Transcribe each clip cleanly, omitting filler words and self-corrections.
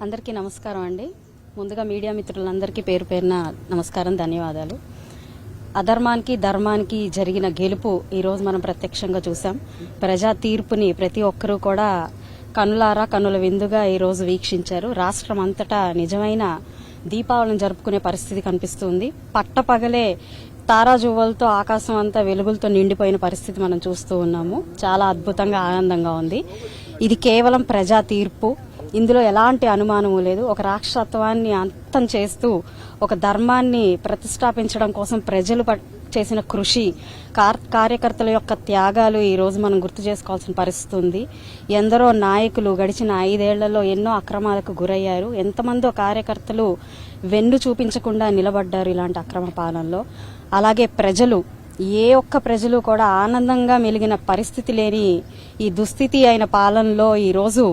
అందరికీ నమస్కారం అండి. ముందుగా మీడియా మిత్రులందరికీ పేరు పేరున నమస్కారం, ధన్యవాదాలు. అధర్మానికి ధర్మానికి జరిగిన గెలుపు ఈరోజు మనం ప్రత్యక్షంగా చూసాం. ప్రజా తీర్పుని ప్రతి ఒక్కరూ కూడా కనులారా కనుల విందుగా ఈరోజు వీక్షించారు. రాష్ట్రం అంతటా నిజమైన దీపావళిని జరుపుకునే పరిస్థితి కనిపిస్తుంది. పట్టపగలే తారాజువ్వలతో ఆకాశం అంతా వెలుగులతో నిండిపోయిన పరిస్థితి మనం చూస్తూ ఉన్నాము. చాలా అద్భుతంగా, ఆనందంగా ఉంది. ఇది కేవలం ప్రజా తీర్పు. ఇందులో ఎలాంటి అనుమానము లేదు. ఒక రాక్షసత్వాన్ని అంతం చేస్తూ ఒక ధర్మాన్ని ప్రతిష్టాపించడం కోసం ప్రజలు చేసిన కృషి, కార్యకర్తల యొక్క త్యాగాలు ఈ రోజు మనం గుర్తు చేసుకోవాల్సిన పరిస్థితి ఉంది. ఎందరో నాయకులు గడిచిన 5 ఏళ్లలో ఎన్నో అక్రమాలకు గురయ్యారు. ఎంతమందో కార్యకర్తలు వెన్ను చూపించకుండా నిలబడ్డారు ఇలాంటి అక్రమ పాలనలో. అలాగే ప్రజలు, ఏ ఒక్క ప్రజలు కూడా ఆనందంగా మెలిగిన పరిస్థితి లేని ఈ దుస్థితి అయిన పాలనలో ఈరోజు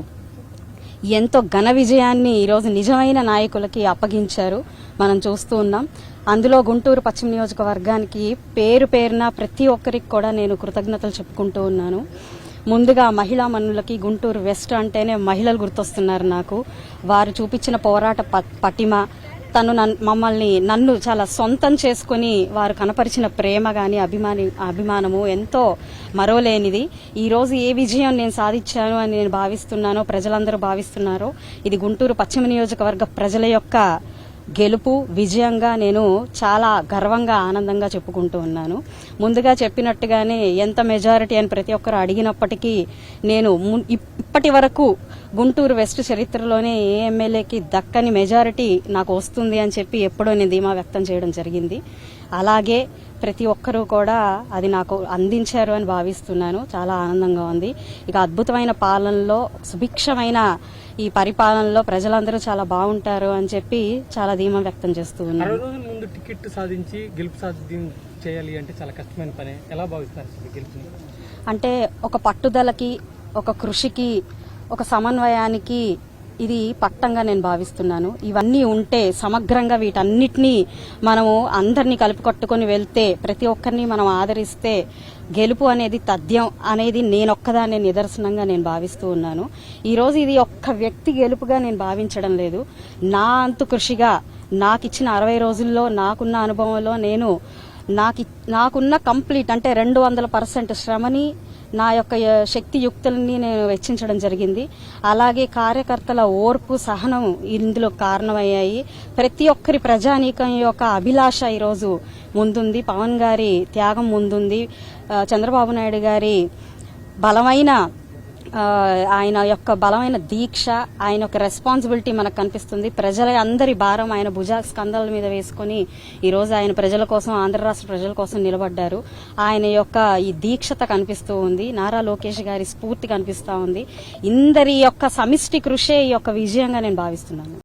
ఎంతో ఘన విజయాన్ని ఈరోజు నిజమైన నాయకులకి అప్పగించారు, మనం చూస్తూ ఉన్నాం. అందులో గుంటూరు పశ్చిమ నియోజకవర్గానికి పేరు పేరున ప్రతి ఒక్కరికి కూడా నేను కృతజ్ఞతలు చెప్పుకుంటూ ఉన్నాను. ముందుగా మహిళా మనులకి, గుంటూరు వెస్ట్ అంటేనే మహిళలు గుర్తొస్తున్నారు నాకు. వారు చూపించిన పోరాట పటిమ, నన్ను చాలా సొంతం చేసుకుని వారు కనపరిచిన ప్రేమ గాని, అభిమానము ఎంతో మరోలేనిది. ఈ రోజు ఏ విజయం నేను సాధించాను అని నేను భావిస్తున్నానో, ప్రజలందరూ భావిస్తున్నారో, ఇది గుంటూరు పశ్చిమ నియోజకవర్గ ప్రజల యొక్క గెలుపు, విజయంగా నేను చాలా గర్వంగా, ఆనందంగా చెప్పుకుంటూ ఉన్నాను. ముందుగా చెప్పినట్టుగానే ఎంత మెజారిటీ అని ప్రతి ఒక్కరు అడిగినప్పటికీ నేను ఇప్పటి వరకు గుంటూరు వెస్ట్ చరిత్రలోనే ఏ ఎమ్మెల్యేకి దక్కని మెజారిటీ నాకు వస్తుంది అని చెప్పి ఎప్పుడో నేను ధీమా వ్యక్తం చేయడం జరిగింది. అలాగే ప్రతి ఒక్కరూ కూడా అది నాకు అందించారు అని భావిస్తున్నాను. చాలా ఆనందంగా ఉంది. ఇక అద్భుతమైన పాలనలో, సుభిక్షమైన ఈ పరిపాలనలో ప్రజలందరూ చాలా బాగుంటారు అని చెప్పి చాలా ధీమా వ్యక్తం చేస్తూ ఉన్నారు. ముందు టికెట్ సాధించి గెలుపు చేయాలి అంటే చాలా కష్టమైన పని. ఎలా భావిస్తారు గెలుపుని? అంటే ఒక పట్టుదలకి, ఒక కృషికి, ఒక సమన్వయానికి ఇది పట్టంగా నేను భావిస్తున్నాను. ఇవన్నీ ఉంటే సమగ్రంగా వీటన్నిటినీ మనము అందరినీ కలుపుకొట్టుకుని వెళ్తే, ప్రతి ఒక్కరిని మనం ఆదరిస్తే గెలుపు అనేది తథ్యం అనేది నేనొక్కదాన్ని నిదర్శనంగా నేను భావిస్తూ ఉన్నాను. ఈరోజు ఇది ఒక్క వ్యక్తి గెలుపుగా నేను భావించడం లేదు. నా అంతు కృషిగా, నాకిచ్చిన 60 రోజుల్లో నాకున్న అనుభవంలో నేను నాకున్న కంప్లీట్ అంటే 200% శ్రమని, నా యొక్క శక్తి యుక్తులని నేను వెచ్చించడం జరిగింది. అలాగే కార్యకర్తల ఓర్పు, సహనం ఇందులో కారణమయ్యాయి. ప్రతి ఒక్కరి ప్రజానీకం యొక్క అభిలాష ఈరోజు ముందుంది. పవన్ గారి త్యాగం ముందుంది. చంద్రబాబు నాయుడు గారి ఆయన యొక్క బలమైన దీక్ష, ఆయన యొక్క రెస్పాన్సిబిలిటీ మనకు కనిపిస్తుంది. ప్రజల అందరి భారం ఆయన భుజ స్కంధాల మీద వేసుకుని ఈరోజు ఆయన ప్రజల కోసం, ఆంధ్ర రాష్ట్ర ప్రజల కోసం నిలబడ్డారు. ఆయన యొక్క ఈ దీక్షత కనిపిస్తూ ఉంది. నారా లోకేష్ గారి స్ఫూర్తి కనిపిస్తూ ఉంది. ఇందరి యొక్క సమిష్టి కృషే ఈ యొక్క విజయంగా నేను భావిస్తున్నాను.